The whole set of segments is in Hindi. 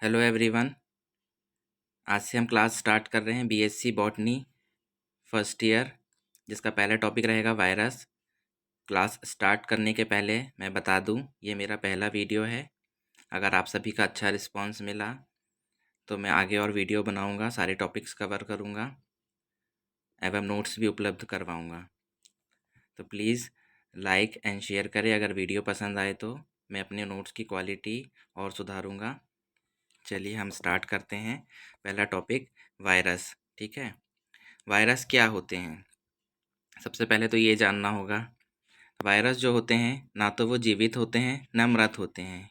Hello everyone. आज से हम क्लास स्टार्ट कर रहे हैं बीएससी बॉटनी फर्स्ट ईयर, जिसका पहला टॉपिक रहेगा वायरस। क्लास स्टार्ट करने के पहले मैं बता दूं, ये मेरा पहला वीडियो है। अगर आप सभी का अच्छा रिस्पांस मिला तो मैं आगे और वीडियो बनाऊंगा, सारे टॉपिक्स कवर करूंगा एवं नोट्स भी उपलब्ध करवाऊंगा। तो प्लीज़ लाइक एंड शेयर करें। अगर वीडियो पसंद आए तो मैं अपने नोट्स की क्वालिटी और सुधारूंगा। चलिए हम स्टार्ट करते हैं। पहला टॉपिक वायरस। ठीक है, वायरस क्या होते हैं? सबसे पहले तो ये जानना होगा, वायरस जो होते हैं ना तो वो जीवित होते हैं ना मृत होते हैं।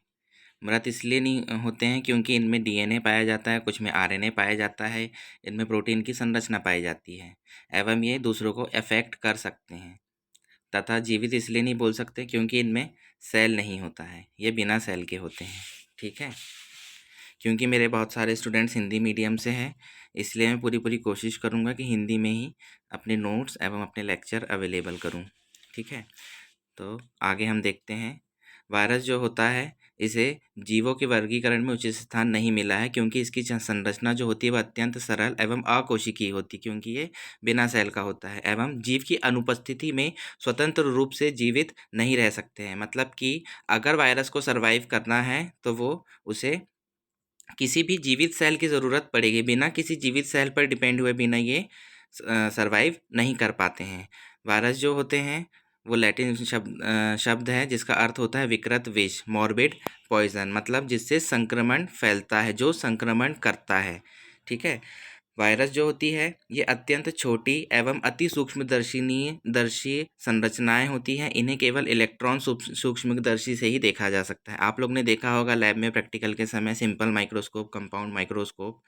मृत इसलिए नहीं होते हैं क्योंकि इनमें डीएनए पाया जाता है, कुछ में आरएनए पाया जाता है, इनमें प्रोटीन की संरचना पाई जाती है एवं ये दूसरों को अफेक्ट कर सकते हैं। तथा जीवित इसलिए नहीं बोल सकते क्योंकि इनमें सेल नहीं होता है, ये बिना सेल के होते हैं। ठीक है, क्योंकि मेरे बहुत सारे स्टूडेंट्स हिंदी मीडियम से हैं, इसलिए मैं पूरी पूरी कोशिश करूँगा कि हिंदी में ही अपने नोट्स एवं अपने लेक्चर अवेलेबल करूँ। ठीक है, तो आगे हम देखते हैं। वायरस जो होता है, इसे जीवों के वर्गीकरण में उचित स्थान नहीं मिला है क्योंकि इसकी संरचना जो होती है वह अत्यंत सरल एवं अकोशिकीय होती है, क्योंकि ये बिना सेल का होता है एवं जीव की अनुपस्थिति में स्वतंत्र रूप से जीवित नहीं रह सकते हैं। मतलब कि अगर वायरस को सरवाइव करना है तो वो उसे किसी भी जीवित सेल की ज़रूरत पड़ेगी, बिना किसी जीवित सेल पर डिपेंड हुए बिना ये सरवाइव नहीं कर पाते हैं। वायरस जो होते हैं वो लैटिन शब्द है जिसका अर्थ होता है विकृत विष, मॉर्बिड पॉइजन, मतलब जिससे संक्रमण फैलता है, जो संक्रमण करता है। ठीक है, वायरस जो होती है ये अत्यंत छोटी एवं अति सूक्ष्मदर्शी संरचनाएं होती हैं। इन्हें केवल इलेक्ट्रॉन सूक्ष्मदर्शी से ही देखा जा सकता है। आप लोग ने देखा होगा लैब में प्रैक्टिकल के समय सिंपल माइक्रोस्कोप, कंपाउंड माइक्रोस्कोप।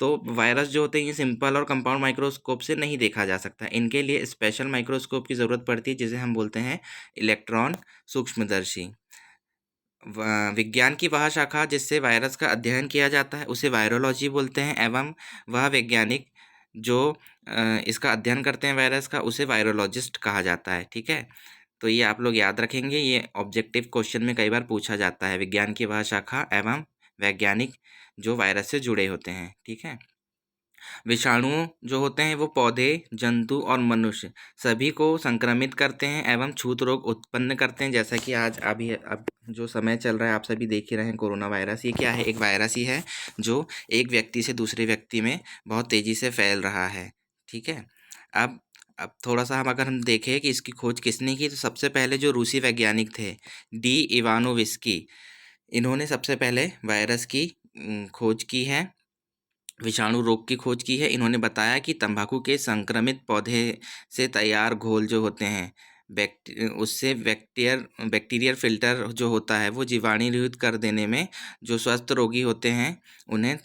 तो वायरस जो होते हैं ये सिंपल और कंपाउंड माइक्रोस्कोप से नहीं देखा जा सकता। इनके लिए स्पेशल माइक्रोस्कोप की ज़रूरत पड़ती है जिसे हम बोलते हैं इलेक्ट्रॉन सूक्ष्मदर्शी। विज्ञान की वह शाखा जिससे वायरस का अध्ययन किया जाता है उसे वायरोलॉजी बोलते हैं एवं वह वैज्ञानिक जो इसका अध्ययन करते हैं वायरस का उसे वायरोलॉजिस्ट कहा जाता है। ठीक है, तो ये आप लोग याद रखेंगे, ये ऑब्जेक्टिव क्वेश्चन में कई बार पूछा जाता है। विज्ञान की वह शाखा एवं वैज्ञानिक जो वायरस से जुड़े होते हैं। ठीक है, विषाणु जो होते हैं वो पौधे, जंतु और मनुष्य सभी को संक्रमित करते हैं एवं छूत रोग उत्पन्न करते हैं। जैसा कि आज अभी अब जो समय चल रहा है आप सभी देख ही रहे हैं, कोरोना वायरस। ये क्या है? एक वायरस ही है जो एक व्यक्ति से दूसरे व्यक्ति में बहुत तेज़ी से फैल रहा है। ठीक है, अब थोड़ा सा अगर हम देखें कि इसकी खोज किसने की, तो सबसे पहले जो रूसी वैज्ञानिक थे डी इवानोविस्की, इन्होंने सबसे पहले वायरस की खोज की है, विषाणु रोग की खोज की है। इन्होंने बताया कि तंबाकू के संक्रमित पौधे से तैयार घोल जो होते हैं उससे बैक्टीरियल फिल्टर जो होता है वो जीवाणुरहित कर देने में जो स्वस्थ रोगी होते हैं उन्हें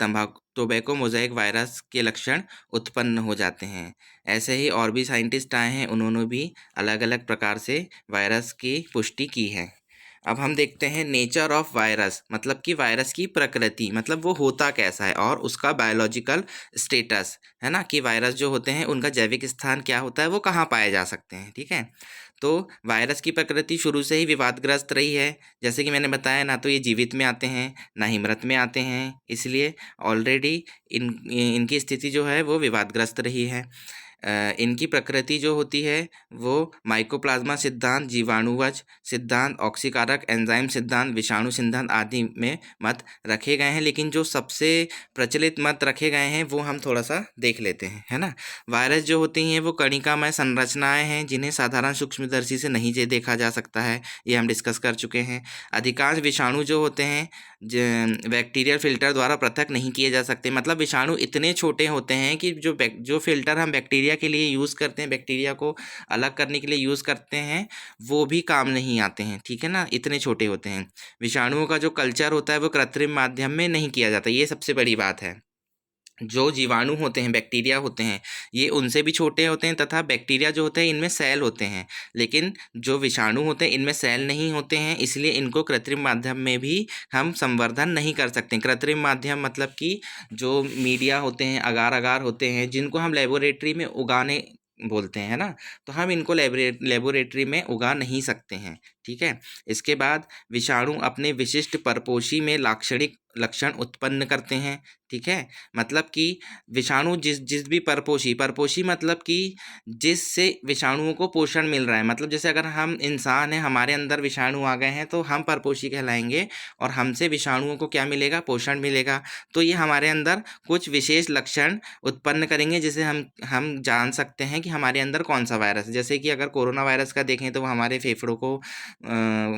टोबैको मोज़ेक वायरस के लक्षण उत्पन्न हो जाते हैं। ऐसे ही और भी साइंटिस्ट आए हैं, उन्होंने भी अलग अलग प्रकार से वायरस की पुष्टि की है। अब हम देखते हैं नेचर ऑफ वायरस, मतलब कि वायरस की प्रकृति, मतलब वो होता कैसा है और उसका बायोलॉजिकल स्टेटस, है ना, कि वायरस जो होते हैं उनका जैविक स्थान क्या होता है, वो कहाँ पाए जा सकते हैं। ठीक है, तो वायरस की प्रकृति शुरू से ही विवादग्रस्त रही है। जैसे कि मैंने बताया, ना तो ये जीवित में आते हैं ना ही मृत में आते हैं, इसलिए ऑलरेडी इनकी स्थिति जो है वो विवादग्रस्त रही है। इनकी प्रकृति जो होती है वो माइकोप्लाज्मा सिद्धांत, जीवाणुवज सिद्धांत, ऑक्सीकारक एंजाइम सिद्धांत, विषाणु सिद्धांत आदि में मत रखे गए हैं, लेकिन जो सबसे प्रचलित मत रखे गए हैं वो हम थोड़ा सा देख लेते हैं, है ना। वायरस जो होती हैं वो कणिकामय संरचनाएं हैं जिन्हें साधारण सूक्ष्मदर्शी से नहीं देखा जा सकता है, ये हम डिस्कस कर चुके हैं। अधिकांश विषाणु जो होते हैं बैक्टीरियल फिल्टर द्वारा पृथक नहीं किए जा सकते, मतलब विषाणु इतने छोटे होते हैं कि जो फिल्टर हम बैक्टीरिया के लिए यूज़ करते हैं, बैक्टीरिया को अलग करने के लिए यूज़ करते हैं, वो भी काम नहीं आते हैं। ठीक है ना, इतने छोटे होते हैं। विषाणुओं का जो कल्चर होता है वो कृत्रिम माध्यम में नहीं किया जाता, ये सबसे बड़ी बात है। जो जीवाणु होते हैं, बैक्टीरिया होते हैं, ये उनसे भी छोटे होते हैं तथा बैक्टीरिया जो होते हैं इनमें सेल होते हैं, लेकिन जो विषाणु होते हैं इनमें सेल नहीं होते हैं, इसलिए इनको कृत्रिम माध्यम में भी हम संवर्धन नहीं कर सकते। कृत्रिम माध्यम मतलब कि जो मीडिया होते हैं, अगार अगार होते हैं, जिनको हम लेबोरेटरी में उगाने बोलते हैं, है ना, तो हम इनको लेबोरेटरी में उगा नहीं सकते हैं। ठीक है। इसके बाद विषाणु अपने विशिष्ट परपोषी में लाक्षणिक लक्षण उत्पन्न करते हैं, ठीक है। मतलब कि विषाणु जिस जिस भी परपोषी मतलब कि जिससे विषाणुओं को पोषण मिल रहा है, मतलब जैसे अगर हम इंसान हैं, हमारे अंदर विषाणु आ गए हैं तो हम परपोषी कहलाएंगे और हमसे विषाणुओं को क्या मिलेगा, पोषण मिलेगा। तो ये हमारे अंदर कुछ विशेष लक्षण उत्पन्न करेंगे जिसे हम जान सकते हैं कि हमारे अंदर कौन सा वायरस है। जैसे कि अगर कोरोना वायरस का देखें तो वो हमारे फेफड़ों को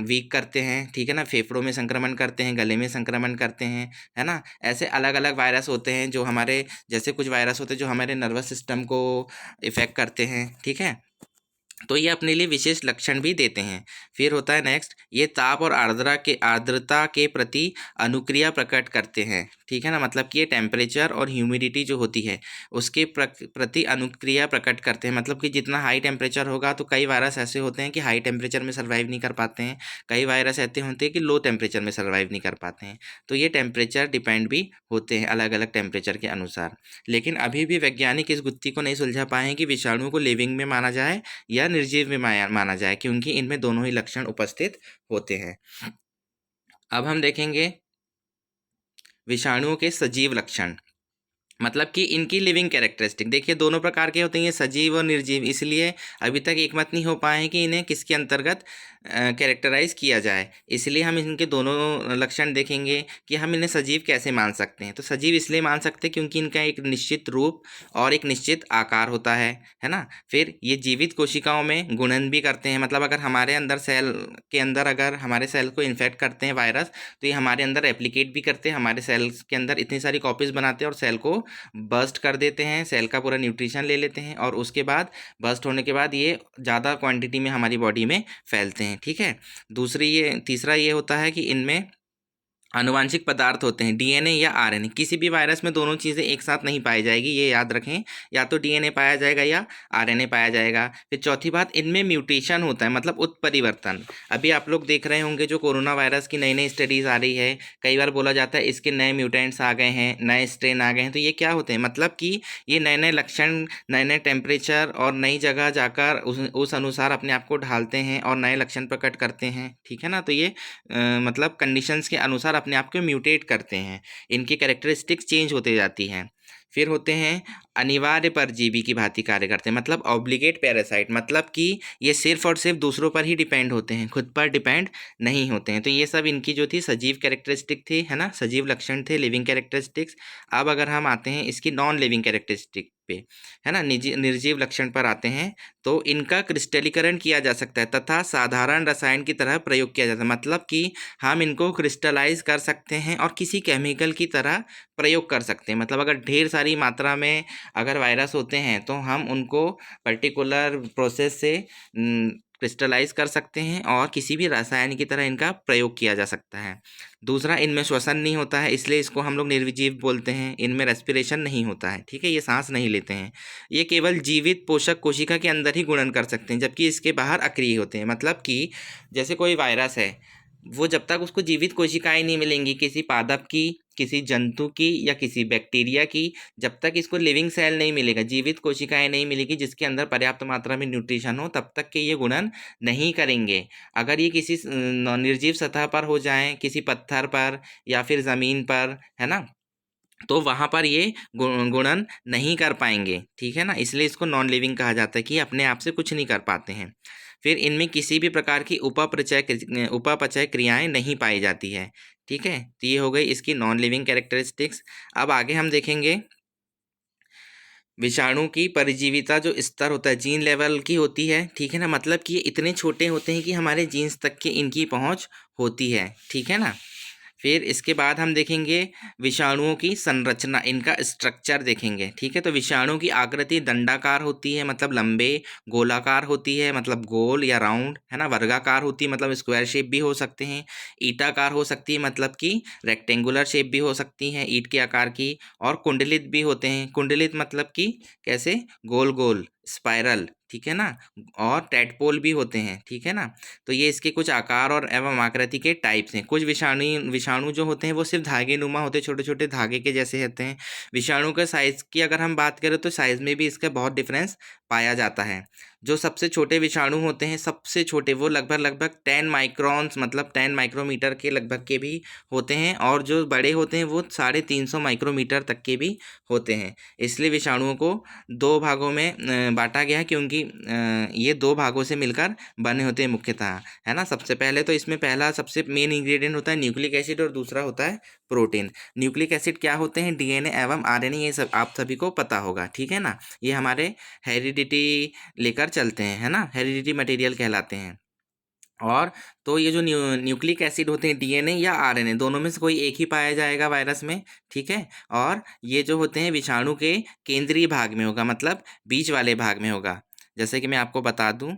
वीक करते हैं, ठीक है ना, फेफड़ों में संक्रमण करते हैं, गले में संक्रमण करते हैं, है ना। ऐसे अलग अलग वायरस होते हैं जो हमारे, जैसे कुछ वायरस होते हैं जो हमारे नर्वस सिस्टम को इफेक्ट करते हैं, ठीक है। तो ये अपने लिए विशेष लक्षण भी देते हैं। फिर होता है नेक्स्ट, ये ताप और आर्द्रता के प्रति अनुक्रिया प्रकट करते हैं, ठीक है ना। मतलब कि ये टेम्परेचर और ह्यूमिडिटी जो होती है उसके प्रति अनुक्रिया प्रकट करते हैं। मतलब कि जितना हाई टेम्परेचर होगा तो कई वायरस ऐसे होते हैं कि हाई टेम्परेचर में सर्वाइव नहीं कर पाते हैं, कई वायरस ऐसे होते हैं कि लो टेम्परेचर में सर्वाइव नहीं कर पाते हैं। तो ये टेम्परेचर डिपेंड भी होते हैं अलग अलग टेम्परेचर के अनुसार। लेकिन अभी भी वैज्ञानिक इस गुत्थी को नहीं सुलझा पाए हैं कि विषाणु को लिविंग में माना जाए या निर्जीव में माना जाए, क्योंकि इनमें दोनों ही लक्षण उपस्थित होते हैं। अब हम देखेंगे विषाणुओं के सजीव लक्षण, मतलब कि इनकी लिविंग कैरेक्टरिस्टिक। देखिए दोनों प्रकार के होते हैं, ये सजीव और निर्जीव, इसलिए अभी तक एक मत नहीं हो पाए हैं कि इन्हें किसके अंतर्गत कैरेक्टराइज किया जाए। इसलिए हम इनके दोनों लक्षण देखेंगे कि हम इन्हें सजीव कैसे मान सकते हैं। तो सजीव इसलिए मान सकते हैं क्योंकि इनका एक निश्चित रूप और एक निश्चित आकार होता है ना। फिर ये जीवित कोशिकाओं में गुणन भी करते हैं, मतलब अगर हमारे अंदर सेल के अंदर अगर हमारे सेल को इन्फेक्ट करते हैं वायरस, तो ये हमारे अंदर रेप्लिकेट भी करते हैं, हमारे सेल्स के अंदर इतनी सारी कॉपीज बनाते हैं और सेल को बर्स्ट कर देते हैं, सेल का पूरा न्यूट्रिशन ले लेते हैं और उसके बाद बर्स्ट होने के बाद ये ज़्यादा क्वांटिटी में हमारी बॉडी में फैलते हैं, ठीक है। तीसरा ये होता है कि इनमें आनुवांशिक पदार्थ होते हैं, डीएनए या आरएनए। किसी भी वायरस में दोनों चीज़ें एक साथ नहीं पाई जाएगी, ये याद रखें, या तो डीएनए पाया जाएगा या आरएनए पाया जाएगा। फिर चौथी बात, इनमें म्यूटेशन होता है, मतलब उत्परिवर्तन। अभी आप लोग देख रहे होंगे जो कोरोना वायरस की नई नई स्टडीज़ आ रही है, कई बार बोला जाता है इसके नए म्यूटेंट्स आ गए हैं, नए स्ट्रेन आ गए हैं। तो ये क्या होते हैं, मतलब कि ये नए नए लक्षण, नए नए टेम्परेचर और नई जगह जाकर उस अनुसार अपने आप को ढालते हैं और नए लक्षण प्रकट करते हैं, ठीक है ना। तो ये मतलब कंडीशंस के अनुसार अपने आप को म्यूटेट करते हैं, इनकी कैरेक्टरिस्टिक्स चेंज होते जाती हैं। फिर होते हैं अनिवार्य परजीवी की भांति कार्य करते हैं, मतलब ऑब्लिगेट पैरासाइट, मतलब कि ये सिर्फ और सिर्फ दूसरों पर ही डिपेंड होते हैं, खुद पर डिपेंड नहीं होते हैं। तो ये सब इनकी जो थी सजीव कैरेक्टरिस्टिक थी, है ना, सजीव लक्षण थे, लिविंग कैरेक्टरिस्टिक्स। अब अगर हम आते हैं इसकी नॉन लिविंग कैरेक्टरिस्टिक पे, है ना, निर्जीव लक्षण पर आते हैं, तो इनका क्रिस्टलीकरण किया जा सकता है तथा साधारण रसायन की तरह प्रयोग किया जाता है। मतलब कि हम इनको क्रिस्टलाइज कर सकते हैं और किसी केमिकल की तरह प्रयोग कर सकते हैं। मतलब अगर ढेर सारी मात्रा में अगर वायरस होते हैं तो हम उनको पर्टिकुलर प्रोसेस से क्रिस्टलाइज कर सकते हैं और किसी भी रसायन की तरह इनका प्रयोग किया जा सकता है। दूसरा, इनमें श्वसन नहीं होता है, इसलिए इसको हम लोग निर्जीव बोलते हैं। इनमें रेस्पिरेशन नहीं होता है, ठीक है, ये सांस नहीं लेते हैं। ये केवल जीवित पोषक कोशिका के अंदर ही गुणन कर सकते हैं, जबकि इसके बाहर अक्रिय होते हैं। मतलब कि जैसे कोई वायरस है, वो जब तक उसको जीवित कोशिकाएं नहीं मिलेंगी, किसी पादप की, किसी जंतु की या किसी बैक्टीरिया की, जब तक इसको लिविंग सेल नहीं मिलेगा, जीवित कोशिकाएं नहीं मिलेगी जिसके अंदर पर्याप्त मात्रा में न्यूट्रिशन हो, तब तक के ये गुणन नहीं करेंगे। अगर ये किसी निर्जीव सतह पर हो जाएं, किसी पत्थर पर या फिर ज़मीन पर, है ना, तो वहाँ पर ये गुणन नहीं कर पाएंगे, ठीक है ना। इसलिए इसको नॉन लिविंग कहा जाता है कि अपने आप से कुछ नहीं कर पाते हैं। फिर इनमें किसी भी प्रकार की उपापचय क्रियाएं नहीं पाई जाती है, ठीक है। तो ये हो गई इसकी नॉन लिविंग कैरेक्टरिस्टिक्स। अब आगे हम देखेंगे विषाणु की परिजीविता जो स्तर होता है, जीन लेवल की होती है, ठीक है ना। मतलब कि ये इतने छोटे होते हैं कि हमारे जीन्स तक की इनकी पहुंच होती है, ठीक है ना। फिर इसके बाद हम देखेंगे विषाणुओं की संरचना, इनका स्ट्रक्चर देखेंगे, ठीक है। तो विषाणु की आकृति दंडाकार होती है, मतलब लंबे, गोलाकार होती है, मतलब गोल या राउंड, है ना, वर्गाकार होती है, मतलब स्क्वायर शेप भी हो सकते हैं, ईटाकार हो सकती है, मतलब कि रेक्टेंगुलर शेप भी हो सकती हैं ईंट के आकार की, और कुंडलित भी होते हैं। कुंडलित मतलब कि कैसे, गोल गोल, स्पाइरल, ठीक है ना, और टेडपोल भी होते हैं, ठीक है ना। तो ये इसके कुछ आकार और एवं आकृति के टाइप्स हैं। कुछ विषाणु जो होते हैं वो सिर्फ धागे नुमा होते हैं, छोटे छोटे धागे के जैसे होते हैं। विषाणु के साइज की अगर हम बात करें तो साइज में भी इसका बहुत डिफरेंस पाया जाता है। जो सबसे छोटे विषाणु होते हैं, सबसे छोटे, वो लगभग 10 माइक्रॉन्स मतलब 10 माइक्रोमीटर के लगभग के भी होते हैं, और जो बड़े होते हैं वो 350 माइक्रोमीटर तक के भी होते हैं। इसलिए विषाणुओं को दो भागों में बांटा गया है, क्योंकि ये दो भागों से मिलकर बने होते हैं मुख्यतः, है ना। सबसे पहले तो इसमें पहला सबसे मेन इंग्रेडिएंट होता है न्यूक्लिक एसिड और दूसरा होता है प्रोटीन। न्यूक्लिक एसिड क्या होते हैं? डीएनए एवं आरएनए, ये सब आप सभी को पता होगा, ठीक है ना। ये हमारे हेरिडिटी लेकर चलते हैं, है ना, हेरिडिटी मटेरियल कहलाते हैं। और तो ये जो न्यूक्लिक एसिड होते हैं, डीएनए या आरएनए, दोनों में से कोई एक ही पाया जाएगा वायरस में, ठीक है। और ये जो होते हैं विषाणु के केंद्रीय भाग में होगा, मतलब बीच वाले भाग में होगा, जैसे कि मैं आपको बता दूं,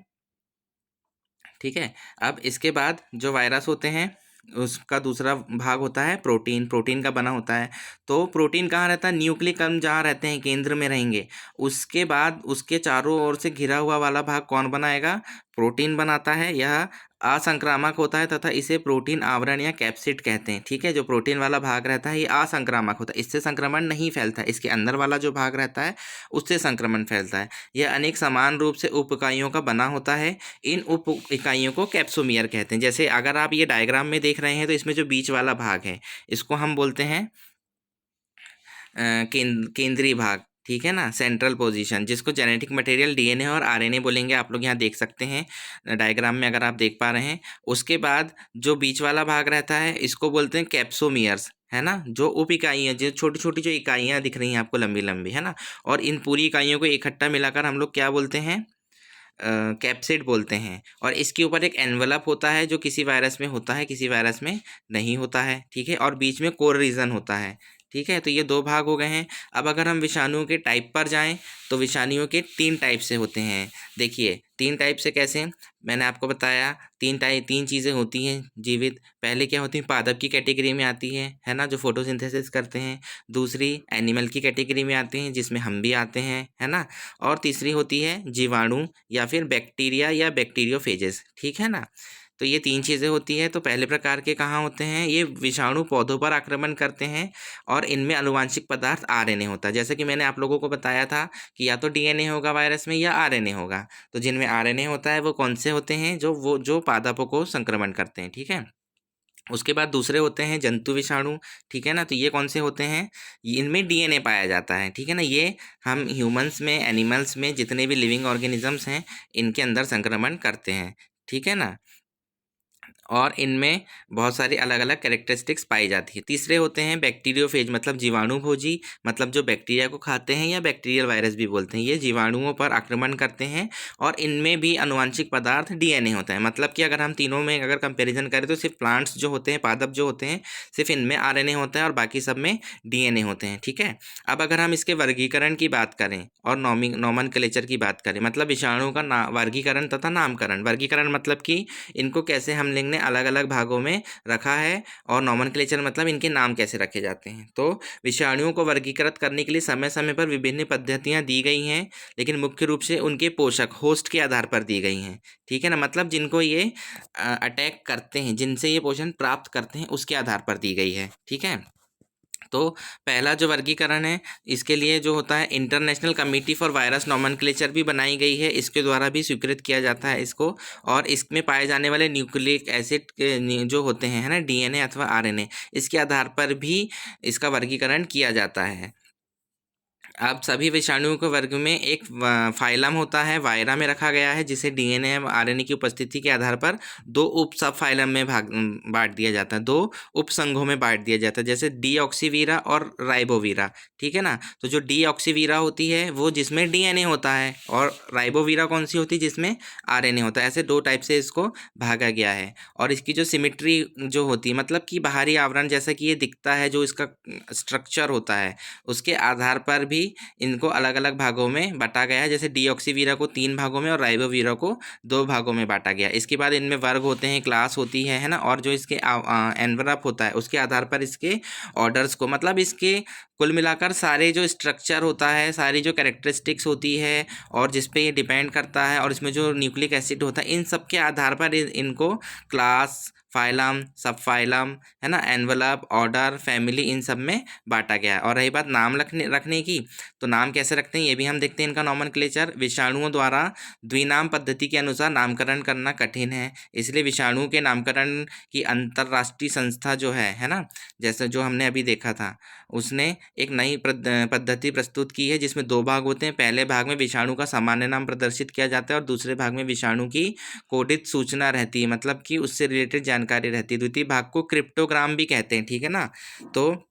ठीक है। अब इसके बाद जो वायरस होते हैं उसका दूसरा भाग होता है प्रोटीन। प्रोटीन का बना होता है। तो प्रोटीन कहाँ रहता है? न्यूक्लिक अम्ल जहाँ रहते हैं केंद्र में रहेंगे। उसके बाद उसके चारों ओर से घिरा हुआ वाला भाग कौन बनाएगा? प्रोटीन बनाता है। यह असंक्रामक होता है तथा इसे प्रोटीन आवरण या कैप्सिड कहते हैं, ठीक है। जो प्रोटीन वाला भाग रहता है ये असंक्रामक होता है, इससे संक्रमण नहीं फैलता है। इसके अंदर वाला जो भाग रहता है उससे संक्रमण फैलता है। यह अनेक समान रूप से उप इकाइयों का बना होता है। इन उप इकाइयों को कैप्सोमियर कहते हैं। जैसे अगर आप ये डायग्राम में देख रहे हैं तो इसमें जो बीच वाला भाग है इसको हम बोलते हैं केंद्रीय भाग, ठीक है ना, सेंट्रल पोजीशन, जिसको जेनेटिक मटेरियल डीएनए और आरएनए बोलेंगे। आप लोग यहाँ देख सकते हैं डायग्राम में, अगर आप देख पा रहे हैं। उसके बाद जो बीच वाला भाग रहता है इसको बोलते हैं कैप्सोमियर्स, है ना। जो उप इकाइयाँ, जो छोटी छोटी जो इकाइयाँ दिख रही हैं आपको लंबी लंबी, है ना, और इन पूरी इकाइयों को इकट्ठा मिलाकर हम लोग क्या बोलते हैं? कैप्सिड बोलते हैं। और इसके ऊपर एक एनवलप होता है जो किसी वायरस में होता है, किसी वायरस में नहीं होता है, ठीक है। और बीच में कोर रीजन होता है, ठीक है। तो ये दो भाग हो गए हैं। अब अगर हम विषाणुओं के टाइप पर जाएं तो विषाणुओं के 3 टाइप से होते हैं। देखिए 3 टाइप से कैसे? मैंने आपको बताया 3 चीज़ें होती हैं जीवित। पहले क्या होती है? पादप की कैटेगरी में आती है ना, जो फोटोसिंथेसिस करते हैं। दूसरी एनिमल की कैटेगरी में आते हैं, जिसमें हम भी आते हैं, है ना। और तीसरी होती है जीवाणु या फिर बैक्टीरिया या बैक्टीरियोफेजेस, ठीक है ना। तो ये 3 चीज़ें होती है। तो पहले प्रकार के कहाँ होते हैं? ये विषाणु पौधों पर आक्रमण करते हैं और इनमें आनुवांशिक पदार्थ आरएनए होता है। जैसे कि मैंने आप लोगों को बताया था कि या तो डीएनए होगा वायरस में या आरएनए होगा। तो जिनमें आरएनए होता है वो कौन से होते हैं? जो पादपों को संक्रमण करते हैं, ठीक है। उसके बाद दूसरे होते हैं जंतु विषाणु, ठीक है ना। तो ये कौन से होते हैं? इनमें डीएनए पाया जाता है, ठीक है ना। ये हम ह्यूमंस में, एनिमल्स में, जितने भी लिविंग ऑर्गेनिजम्स हैं इनके अंदर संक्रमण करते हैं, ठीक है ना। और इनमें बहुत सारी अलग अलग कैरेक्टरिस्टिक्स पाई जाती है। तीसरे होते हैं बैक्टीरियोफेज, मतलब जीवाणुभोजी, मतलब जो बैक्टीरिया को खाते हैं, या बैक्टीरियल वायरस भी बोलते हैं। ये जीवाणुओं पर आक्रमण करते हैं और इनमें भी आनुवांशिक पदार्थ डीएनए होता है। मतलब कि अगर हम तीनों में अगर कंपेरिजन करें तो सिर्फ प्लांट्स जो होते हैं, पादप जो होते हैं, सिर्फ इनमें आरएनए होता है और बाकी सब में डीएनए होते हैं, ठीक है। अब अगर हम इसके वर्गीकरण की बात करें और नॉमेनक्लेचर की बात करें, मतलब विषाणुओं का वर्गीकरण तथा नामकरण। वर्गीकरण मतलब कि इनको कैसे हम लिंग ने अलग अलग भागों में रखा है, और नॉमेनक्लेचर मतलब इनके नाम कैसे रखे जाते हैं। तो विषाणुओं को वर्गीकृत करने के लिए समय समय पर विभिन्न पद्धतियां दी गई हैं, लेकिन मुख्य रूप से उनके पोषक, होस्ट के आधार पर दी गई हैं, ठीक है ना। मतलब जिनको ये अटैक करते हैं, जिनसे ये पोषण प्राप्त करते हैं, उसके आधार पर दी गई है, ठीक है। तो पहला जो वर्गीकरण है, इसके लिए जो होता है international committee for virus nomenclature भी बनाई गई है, इसके द्वारा भी स्वीकृत किया जाता है इसको। और इसमें पाए जाने वाले न्यूक्लिक एसिड जो होते हैं, है ना, डीएनए अथवा आरएनए, इसके आधार पर भी इसका वर्गीकरण किया जाता है। अब सभी विषाणुओं के वर्ग में एक फाइलम होता है, वायरा में रखा गया है, जिसे डीएनए और आरएनए की उपस्थिति के आधार पर दो उप सब फाइलम में बांट दिया जाता है, दो उपसंघों में बांट दिया जाता है, जैसे डीऑक्सीवीरा और राइबोवीरा, ठीक है ना। तो जो डीऑक्सीवीरा होती है वो जिसमें डीएनए होता है, और राइबोवीरा कौन सी होती है? जिसमें आरएनए होता है। ऐसे 2 टाइप से इसको भागा गया है। और इसकी जो सिमिट्री जो होती है, मतलब कि बाहरी आवरण जैसा कि ये दिखता है, जो इसका स्ट्रक्चर होता है, उसके आधार पर भी इनको अलग अलग भागों में बांटा गया है। जैसे डीऑक्सीवीरा को 3 भागों में और राइबोवीरा को 2 भागों में बांटा गया। इसके बाद इनमें वर्ग होते हैं, क्लास होती है ना। और जो इसके एनवलप होता है उसके आधार पर इसके ऑर्डर्स को, मतलब इसके कुल मिलाकर सारे जो स्ट्रक्चर होता है, सारी जो कैरेक्टरिस्टिक्स होती है और जिस पे ये डिपेंड करता है और इसमें जो न्यूक्लिक एसिड होता है, इन सब के आधार पर इनको क्लास, फाइलम, सब फाइलम, है ना, एनवलप, ऑर्डर, फैमिली, इन सब में बांटा गया है। और रही बात नाम रखने की, तो नाम कैसे रखते हैं ये भी हम देखते हैं। इनका नॉमेनक्लेचर, विषाणुओं द्वारा द्विनाम पद्धति के अनुसार नामकरण करना कठिन है, इसलिए विषाणु के नामकरण की अंतरराष्ट्रीय संस्था जो है ना, जैसे जो हमने अभी देखा था, उसने एक नई पद्धति प्रस्तुत की है जिसमें 2 भाग होते हैं। पहले भाग में विषाणु का सामान्य नाम प्रदर्शित किया जाता है और दूसरे भाग में विषाणु की कोडित सूचना रहती है, मतलब कि उससे रिलेटेड जानकारी रहती है। द्वितीय भाग को क्रिप्टोग्राम भी कहते हैं, ठीक है ना। तो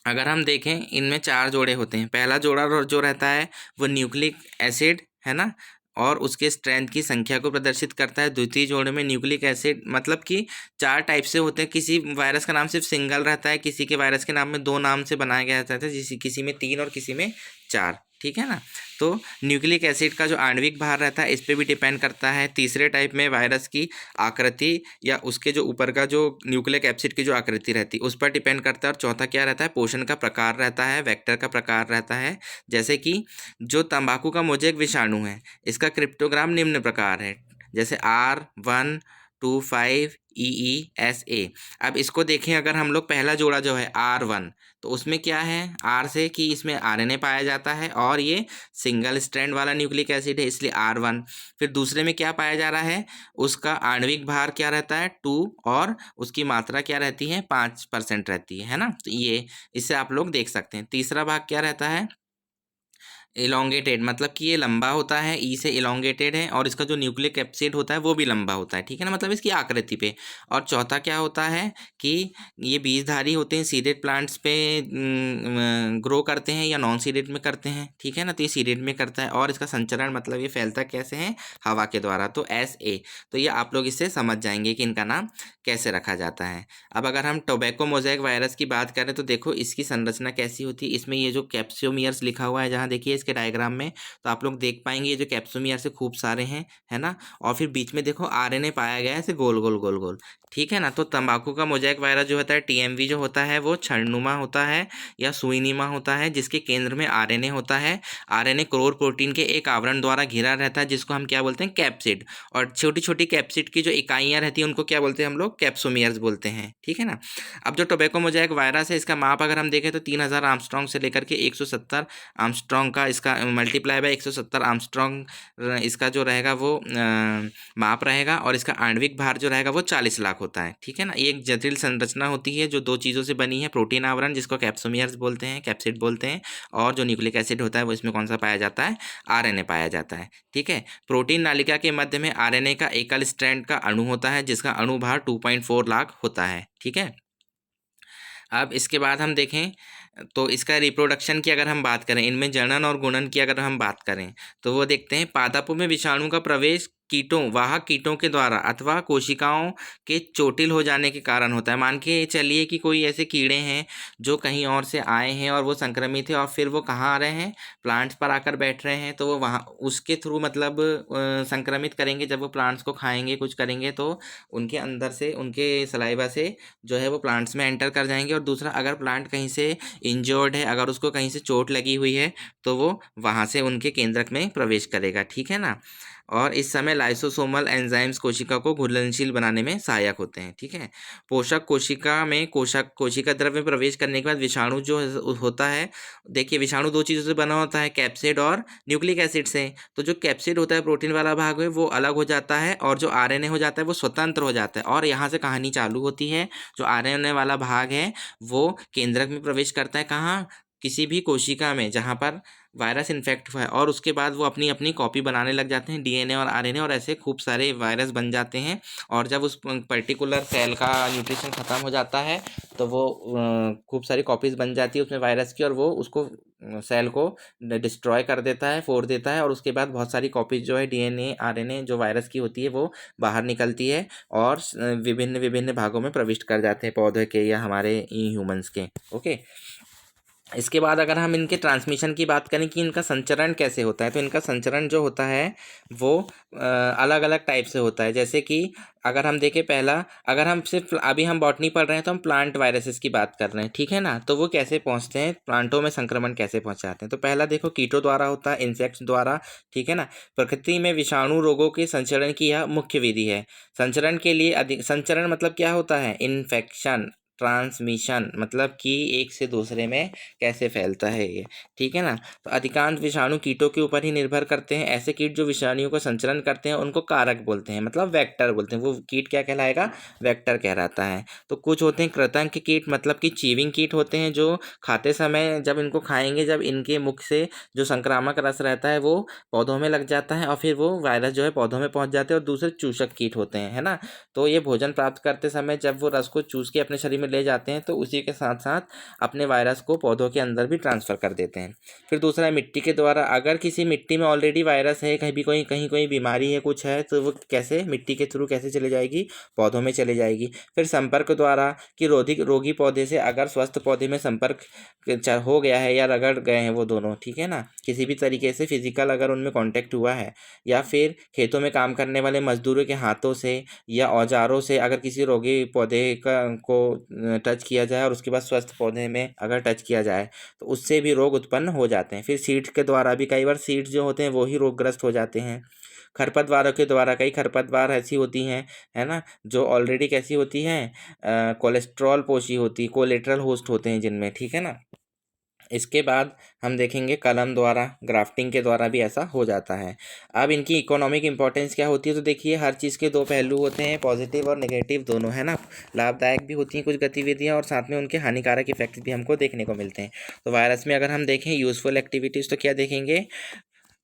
अगर हम देखें, इनमें 4 जोड़े होते हैं। पहला जोड़ा जो रहता है वो न्यूक्लिक एसिड, है ना, और उसके स्ट्रेंथ की संख्या को प्रदर्शित करता है। द्वितीय जोड़े में न्यूक्लिक एसिड, मतलब कि 4 टाइप से होते हैं। किसी वायरस का नाम सिर्फ सिंगल रहता है, किसी के वायरस के नाम में 2 नाम से बनाया गया रहता है, किसी में 3 और किसी में 4, ठीक है ना। तो न्यूक्लिक एसिड का जो आणविक भार रहता है इस पे भी डिपेंड करता है। तीसरे टाइप में वायरस की आकृति या उसके जो ऊपर का जो न्यूक्लिक एसिड की जो आकृति रहती है उस पर डिपेंड करता है। और चौथा क्या रहता है, पोषण का प्रकार रहता है, वेक्टर का प्रकार रहता है। जैसे कि जो तंबाकू का मोज़ेक विषाणु है, इसका क्रिप्टोग्राम निम्न प्रकार है, जैसे R125EESA। अब इसको देखें, अगर हम लोग पहला जोड़ा जो है R1, तो उसमें क्या है, R से कि इसमें RNA पाया जाता है और ये सिंगल स्ट्रैंड वाला न्यूक्लिक एसिड है, इसलिए R1। फिर दूसरे में क्या पाया जा रहा है, उसका आणविक भार क्या रहता है 2 और उसकी मात्रा क्या रहती है 5% रहती है ना। तो ये इससे आप लोग देख सकते हैं। तीसरा भाग क्या रहता है, इलोंगेटेड, मतलब कि ये लंबा होता है, ई से इलोंगेटेड है, और इसका जो न्यूक्लिक एसिड होता है वो भी लंबा होता है, ठीक है ना, मतलब इसकी आकृति पे। और चौथा क्या होता है कि ये बीजधारी होते हैं, सीडेड प्लांट्स पे ग्रो करते हैं या नॉन सीडेड में करते हैं, ठीक है ना। तो ये सीडेड में करता है और इसका संचरण, मतलब ये फैलता कैसे है, हवा के द्वारा, तो SA। तो ये आप लोग इससे समझ जाएंगे कि इनका नाम कैसे रखा जाता है। अब अगर हम टोबैको मोज़ेक वायरस की बात करें तो देखो इसकी संरचना कैसी होती है। इसमें ये जो कैप्सोमियर्स लिखा हुआ है, जहाँ देखिए इसके डायग्राम में, तो आप लोग देख पाएंगे ये जो कैप्सोमियर से खूब सारे हैं, है ना। और फिर बीच में देखो RNA पाया गया है ऐसे गोल गोल गोल गोल, ठीक है ना। तो तंबाकू का मोज़ेक वायरस जो होता है TMV जो होता है वो क्षणनुमा होता है या सुईनुमा होता है, जिसके केंद्र में RNA होता है। RNA क्रोर प्रोटीन के एक आवरण द्वारा घिरा रहता है जिसको हम क्या बोलते हैं, कैप्सिड। और छोटी छोटी कैप्सिड की जो इकाइयाँ रहती हैं उनको क्या बोलते हैं हम लोग, कैप्सोमियर्स बोलते हैं, ठीक है ना। अब जो टोबैको मोज़ेक वायरस है, इसका माप अगर हम देखें तो 3000 आर्मस्ट्रॉन्ग से लेकर के 170 आर्मस्ट्रॉन्ग का, इसका मल्टीप्लाई बाय 170 आर्मस्ट्रॉन्ग इसका जो रहेगा वो माप रहेगा। और इसका आणविक भार जो रहेगा वो 40 लाख होता है, ठीक है ना। ये एक जटिल संरचना होती है जो 2 चीज़ों से बनी है, प्रोटीन आवरण जिसको कैप्सोमियर्स बोलते हैं, कैप्सिड बोलते हैं, और जो न्यूक्लिक एसिड होता है वो इसमें कौन सा पाया जाता है, RNA पाया जाता है, ठीक है। प्रोटीन नालिका के मध्य में RNA का एकल स्ट्रैंड का अणु होता है जिसका अणु भार 2.4 लाख होता है, ठीक है। अब इसके बाद हम देखें तो इसका रिप्रोडक्शन की अगर हम बात करें, इनमें जनन और गुणन की अगर हम बात करें तो वो देखते हैं, पादपों में विषाणु का प्रवेश कीटों, वाहक कीटों के द्वारा अथवा कोशिकाओं के चोटिल हो जाने के कारण होता है। मान के चलिए कि कोई ऐसे कीड़े हैं जो कहीं और से आए हैं और वो संक्रमित है और फिर वो कहाँ आ रहे हैं, प्लांट्स पर आकर बैठ रहे हैं, तो वो वहाँ उसके थ्रू मतलब संक्रमित करेंगे। जब वो प्लांट्स को खाएंगे, कुछ करेंगे, तो उनके अंदर से, उनके सलाइवा से जो है वो प्लांट्स में एंटर कर जाएंगे। और दूसरा, अगर प्लांट कहीं से इंजर्ड है, अगर उसको कहीं से चोट लगी हुई है, तो वो वहाँ से उनके केंद्रक में प्रवेश करेगा, ठीक है ना। और इस समय लाइसोसोमल एंजाइम्स कोशिका को घुलनशील बनाने में सहायक होते हैं, ठीक है। पोषक कोशिका में कोशिका द्रव्य में प्रवेश करने के बाद विषाणु जो होता है, देखिए विषाणु 2 चीज़ों से बना होता है, कैप्सिड और न्यूक्लिक एसिड से। तो जो कैप्सिड होता है, प्रोटीन वाला भाग है, वो अलग हो जाता है, और जो RNA हो जाता है वो स्वतंत्र हो जाता है। और यहाँ से कहानी चालू होती है। जो RNA वाला भाग है वो केंद्रक में प्रवेश करता है, कहाँ, किसी भी कोशिका में जहाँ पर वायरस इन्फेक्ट हुआ है, और उसके बाद वो अपनी अपनी कॉपी बनाने लग जाते हैं, DNA और RNA, और ऐसे खूब सारे वायरस बन जाते हैं। और जब उस पर्टिकुलर सेल का न्यूट्रिशन ख़त्म हो जाता है तो वो खूब सारी कॉपीज़ बन जाती है उसमें वायरस की, और वो उसको सेल को डिस्ट्रॉय कर देता है, फोड़ देता है, और उसके बाद बहुत सारी कॉपीज़ जो है DNA RNA जो वायरस की होती है वो बाहर निकलती है और विभिन्न विभिन्न भागों में प्रविष्ट कर जाते हैं, पौधे के या हमारे ह्यूमंस के, ओके। इसके बाद अगर हम इनके ट्रांसमिशन की बात करें कि इनका संचरण कैसे होता है, तो इनका संचरण जो होता है वो अलग अलग टाइप से होता है। जैसे कि अगर हम देखें पहला, अगर हम सिर्फ अभी हम बॉटनी पढ़ रहे हैं तो हम प्लांट वायरसेस की बात कर रहे हैं, ठीक है ना। तो वो कैसे पहुंचते हैं, प्लांटों में संक्रमण कैसे पहुंचाते हैं। तो पहला देखो, कीटों द्वारा होता है, इंसेक्ट्स द्वारा, ठीक है ना। प्रकृति में विषाणु रोगों के संचरण की यह मुख्य विधि है। संचरण के लिए अधिक, संचरण मतलब क्या होता है, इन्फेक्शन, ट्रांसमिशन मतलब कि एक से दूसरे में कैसे फैलता है ये, ठीक है ना। तो अधिकांश विषाणु कीटों के ऊपर ही निर्भर करते हैं। ऐसे कीट जो विषाणुओं का संचरण करते हैं उनको कारक बोलते हैं, मतलब वेक्टर बोलते हैं। वो कीट क्या कहलाएगा, वेक्टर कहलाता है। तो कुछ होते हैं कृंतक कीट, मतलब कि चीविंग कीट होते हैं, जो खाते समय जब इनको खाएंगे, जब इनके मुख से जो संक्रामक रस रहता है वो पौधों में लग जाता है और फिर वो वायरस जो है पौधों में पहुंच जाते हैं। और दूसरे चूषक कीट होते हैं, है ना। तो ये भोजन प्राप्त करते समय जब वो रस को चूस के अपने शरीर में ले जाते हैं तो उसी के साथ साथ अपने वायरस को पौधों के अंदर भी ट्रांसफ़र कर देते हैं। फिर दूसरा है मिट्टी के द्वारा। अगर किसी मिट्टी में ऑलरेडी वायरस है, कहीं भी कहीं कोई बीमारी है, कुछ है, तो वो कैसे मिट्टी के थ्रू कैसे चले जाएगी, पौधों में चले जाएगी। फिर संपर्क द्वारा कि रोगी पौधे से अगर स्वस्थ पौधे में संपर्क हो गया है या रगड़ गए हैं वो दोनों, ठीक है ना, किसी भी तरीके से फिजिकल अगर उनमें कांटेक्ट हुआ है, या फिर खेतों में काम करने वाले मजदूरों के हाथों से या औजारों से अगर किसी रोगी पौधे को टच किया जाए और उसके बाद स्वस्थ पौधे में अगर टच किया जाए तो उससे भी रोग उत्पन्न हो जाते हैं। फिर सीड्स के द्वारा भी कई बार सीड्स जो होते हैं वो ही रोगग्रस्त हो जाते हैं। खरपतवारों के द्वारा, कई खरपतवार ऐसी होती हैं, है ना, जो ऑलरेडी कैसी होती हैं, कोलेस्ट्रॉल पोषी होती, कोलेट्रल होस्ट होते हैं जिनमें, ठीक है ना। इसके बाद हम देखेंगे कलम द्वारा, ग्राफ्टिंग के द्वारा भी ऐसा हो जाता है। अब इनकी इकोनॉमिक इंपॉर्टेंस क्या होती है, तो देखिए हर चीज़ के दो पहलू होते हैं, पॉजिटिव और नेगेटिव दोनों, है ना। लाभदायक भी होती हैं कुछ गतिविधियाँ और साथ में उनके हानिकारक इफेक्ट्स भी हमको देखने को मिलते हैं। तो वायरस में अगर हम देखें यूजफुल एक्टिविटीज़, तो क्या देखेंगे,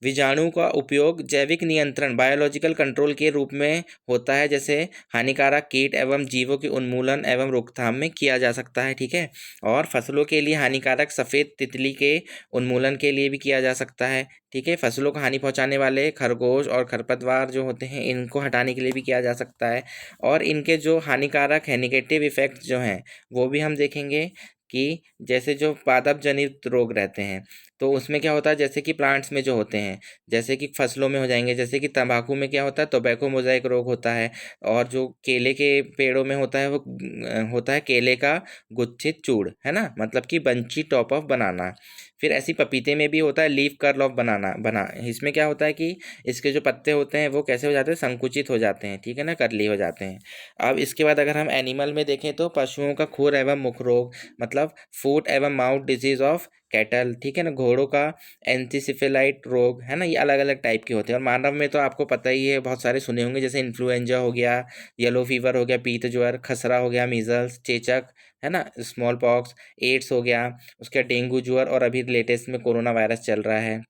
विजाणु का उपयोग जैविक नियंत्रण, बायोलॉजिकल कंट्रोल के रूप में होता है, जैसे हानिकारक कीट एवं जीवों के उन्मूलन एवं रोकथाम में किया जा सकता है, ठीक है। और फसलों के लिए हानिकारक सफ़ेद तितली के उन्मूलन के लिए भी किया जा सकता है, ठीक है। फसलों को हानि पहुंचाने वाले खरगोश और खरपतवार जो होते हैं इनको हटाने के लिए भी किया जा सकता है। और इनके जो हानिकारक है, निगेटिव इफेक्ट्स जो हैं, वो भी हम देखेंगे कि जैसे जो पादप जनित रोग रहते हैं, तो उसमें क्या होता है, जैसे कि प्लांट्स में जो होते हैं, जैसे कि फसलों में हो जाएंगे, जैसे कि तंबाकू में क्या होता है, टोबैको मोजाइक रोग होता है। और जो केले के पेड़ों में होता है वो होता है केले का गुच्छित चूड़, है ना, मतलब कि बंची टॉप ऑफ बनाना। फिर ऐसी पपीते में भी होता है लीफ कर्ल ऑफ बना। इसमें क्या होता है कि इसके जो पत्ते होते हैं वो कैसे हो जाते हैं, संकुचित हो जाते हैं, ठीक है ना, करली हो जाते हैं। अब इसके बाद अगर हम एनिमल में देखें तो पशुओं का खुर एवं मुख रोग, मतलब फूट एवं माउथ डिजीज ऑफ कैटल, ठीक है ना। घोड़ों का एंथीसिफेलाइट रोग, है ना, ये अलग अलग टाइप के होते हैं। और मानव में तो आपको पता ही है, बहुत सारे सुने होंगे, जैसे इन्फ्लुएंजा हो गया, येलो फीवर हो गया, पीत ज्वर, खसरा हो गया, मीजल्स, चेचक, है ना, स्मॉल पॉक्स, एड्स हो गया, उसका डेंगू ज्वर, और अभी लेटेस्ट में कोरोना वायरस चल रहा है।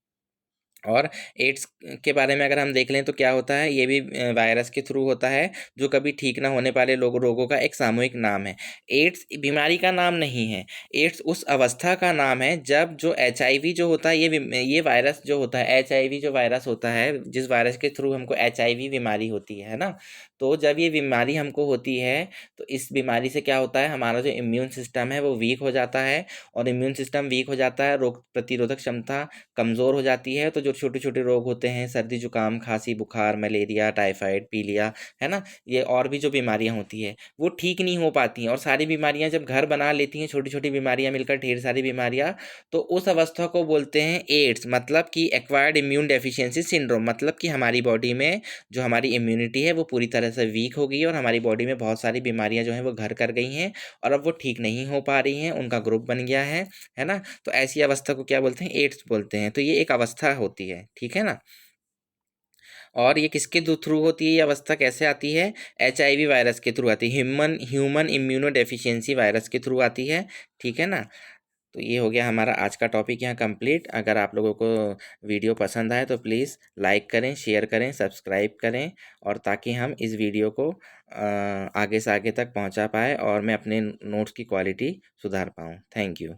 और एड्स के बारे में अगर हम देख लें तो क्या होता है, ये भी वायरस के थ्रू होता है, जो कभी ठीक ना होने वाले रोगों का एक सामूहिक नाम है। एड्स बीमारी का नाम नहीं है, एड्स उस अवस्था का नाम है जब जो एचआईवी जो होता है, ये वायरस जो होता है, एचआईवी जो वायरस होता है, जिस वायरस के थ्रू हमको एचआईवी बीमारी होती है ना, तो जब ये बीमारी हमको होती है तो इस बीमारी से क्या होता है, हमारा जो इम्यून सिस्टम है वो वीक हो जाता है। और इम्यून सिस्टम वीक हो जाता है, रोग प्रतिरोधक क्षमता कमज़ोर हो जाती है। तो जो छोटे छोटे रोग होते हैं, सर्दी जुकाम, खांसी, बुखार, मलेरिया, टाइफाइड, पीलिया, है ना, ये और भी जो बीमारियां होती है वो ठीक नहीं हो पाती हैं। और सारी बीमारियां जब घर बना लेती हैं, छोटी छोटी बीमारियां मिलकर ढेर सारी बीमारियां, तो उस अवस्था को बोलते हैं एड्स, मतलब कि एक्वायर्ड इम्यून डेफिशिएंसी सिंड्रोम। मतलब कि हमारी बॉडी में जो हमारी इम्यूनिटी है वो पूरी तरह से वीक हो गई है और हमारी बॉडी में बहुत सारी बीमारियां जो हैं वो घर कर गई हैं और अब वो ठीक नहीं हो पा रही हैं, उनका ग्रुप बन गया है ना। तो ऐसी अवस्था को क्या बोलते हैं, एड्स बोलते हैं। तो ये एक अवस्था होती है, ठीक है ना। और ये किसके थ्रू होती है, ये अवस्था कैसे आती है, एचआईवी वायरस के थ्रू आती है, human human immuno deficiency virus के थ्रू आती है, ठीक है ना। तो ये हो गया हमारा आज का टॉपिक यहाँ कंप्लीट। अगर आप लोगों को वीडियो पसंद आए तो प्लीज़ लाइक करें, शेयर करें, सब्सक्राइब करें, और ताकि हम इस वीडियो को आगे से आगे तक पहुँचा पाए और मैं अपने नोट्स की क्वालिटी सुधार पाऊँ। Thank you.